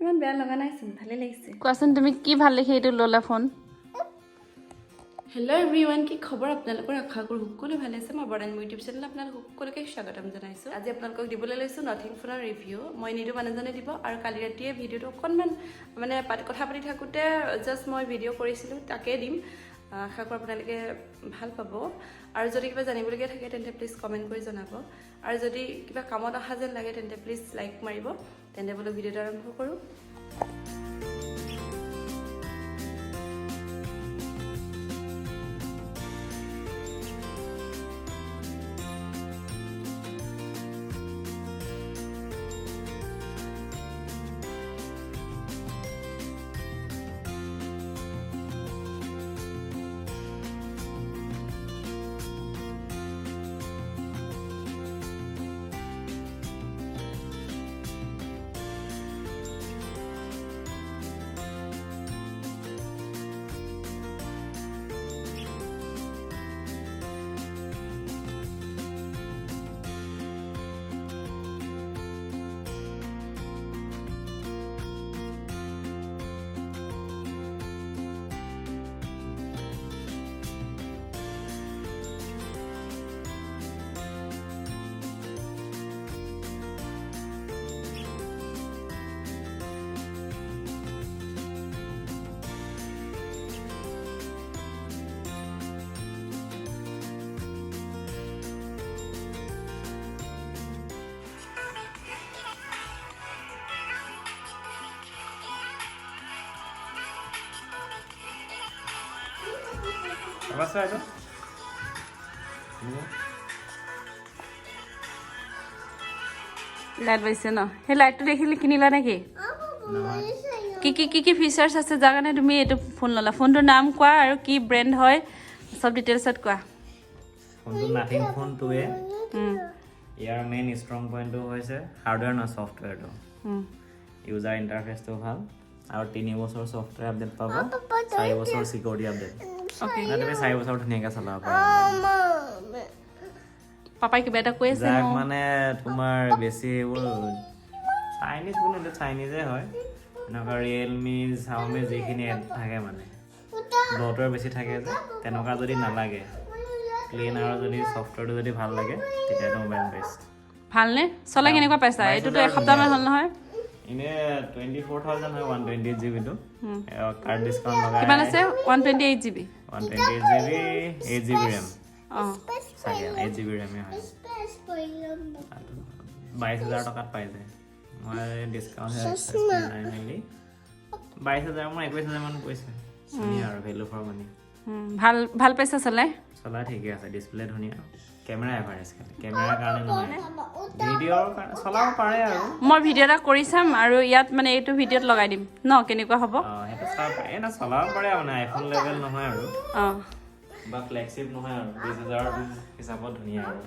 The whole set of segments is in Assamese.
ইমান বেয়া লগা নাইচোন ভালে লাগিছে কোৱাচোন তুমি কি ভাল দেখি এইটো ললা ফোন হেল্ল' এভৰিৱান কি খবৰ আপোনালোকৰ আশা কৰোঁ সকলোৱে ভালে আছে মই বৰ্ণালী মোৰ ইউটিউব চেনেল আপোনালোক সকলোকে স্বাগতম জনাইছোঁ আজি আপোনালোকক দিবলৈ লৈছোঁ নাথিং ফোনৰ ৰিভিউ মই নিদো মানুহজনে দিব আৰু কালি ৰাতিয়ে ভিডিঅ'টো অকণমান মানে কথা পাতি থাকোঁতে জাষ্ট মই ভিডিঅ' কৰিছিলোঁ তাকে দিম আশা কৰোঁ আপোনালোকে ভাল পাব আৰু যদি কিবা জানিবলগীয়া থাকে তেন্তে প্লিজ কমেণ্ট কৰি জনাব আৰু যদি কিবা কামত অহা যেন লাগে তেন্তে প্লিজ লাইক মাৰিব তেন্তে বোলো ভিডিঅ'টো আৰম্ভ কৰোঁ What's that? লাইট পাইছে ন সেই লাইটটো দেখিলে কিনিলা নেকি কি ফিচাৰ্ছ আছে যাৰ কাৰণে তুমি এইটো ফোন ললা ফোনটোৰ নাম কোৱা আৰু কি ব্ৰেণ্ড হয় সব ডিটেইলছত কোৱা ফোনটো নাথিং ফোন 2A ইয়াৰ মেইন ষ্ট্ৰং পইণ্টটো হৈছে হাৰ্ডৱেৰ না ছফটৱেৰটো ইউজাৰ ইণ্টাৰফেচটো ভাল আৰু 3 বছৰ ছফটৱেৰ আপডেট পাব 4 বছৰ সিকিউৰিটি আপডেট ওকে না তুমি 4 বছৰ ধুনীয়াকৈ চলাব পাৰিবা পাপাই কিবা এটা কৈ আছে যাক মানে তোমাৰ বেছি এইবোৰ চাইনিজ বুলিলে চাইনিজে হয় এনেকুৱা ৰিয়েলমি Xiaomi যিখিনি থাকে মানে ডটৰ বেছি থাকে যে তেনেকুৱা যদি নালাগে ক্লিন আৰু যদি ছফটৱেৰটো যদি ভাল লাগে তেতিয়াতো মোবাইল বেষ্ট ভালনে চলা কেনেকুৱা পাইছা এইটোতো এসপ্তাহমান হ'ল নহয় ইনে 24000 হয় 128 GB টো কাৰ্ড ডিসকাউন্ট লগাই কিমান আছে 128 GB 128 GB 8 GB RAM চাগে 8 GB RAM হয় 22000 টকাত পাই যায় মই ডিসকাউন্ট নাই মেলি 22000 মই 21000 মান কৈছে ধুনীয়া আৰু ভ্যালু ফৰ মানি ভাল পাইছা চলাই ঠিকে আছে ডিসপ্লে ধুনীয়া কেমেৰা এভাৰেজ খালি কেমেৰাৰ কাৰণে নহয় ভিডিঅ'ৰ কাৰণে চলাব পাৰে আৰু মই ভিডিঅ' এটা কৰি চাম আৰু ইয়াত মানে এইটো ভিডিঅ'ত লগাই দিম ন কেনেকুৱা হ'ব সেইটো চাব এনা চলাব পাৰে মানে আইফোন লেভেল নহয় আৰু বা ফ্লেগশিপ নহয় আৰু 20000 হিচাপত ধুনীয়া আৰু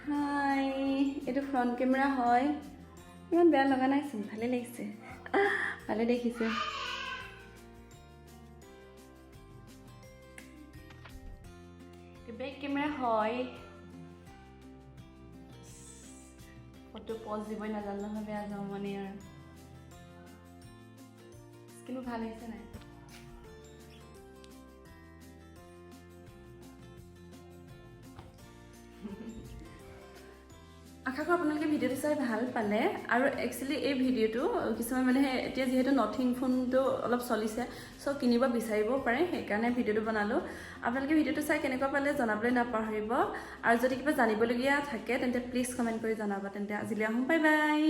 হাই এইটো ফ্ৰণ্ট কেমেৰা হয় ইমান বেয়া লগা নাইচোন ভালে লাগিছে ভালে দেখিছে বেক কেমেৰা হয় ফটো পজ দিবই নাজানো নহয় বেয়া যাওঁ মানে আৰু কিন্তু ভাল হৈছে নাই আশা কৰোঁ আপোনালোকে ভিডিঅ'টো চাই ভাল পালে আৰু একচুৱেলি এই ভিডিঅ'টো কিছুমান মানে এতিয়া যিহেতু নাথিং ফোনটো অলপ চলিছে চ' কিনিব বিচাৰিব পাৰে সেইকাৰণে ভিডিঅ'টো বনালোঁ আপোনালোকে ভিডিঅ'টো চাই কেনেকুৱা পালে জনাবলৈ নাপাহৰিব আৰু যদি কিবা জানিবলগীয়া থাকে তেন্তে প্লিজ কমেণ্ট কৰি জনাব তেন্তে আজিলৈ আহোঁ বাই বাই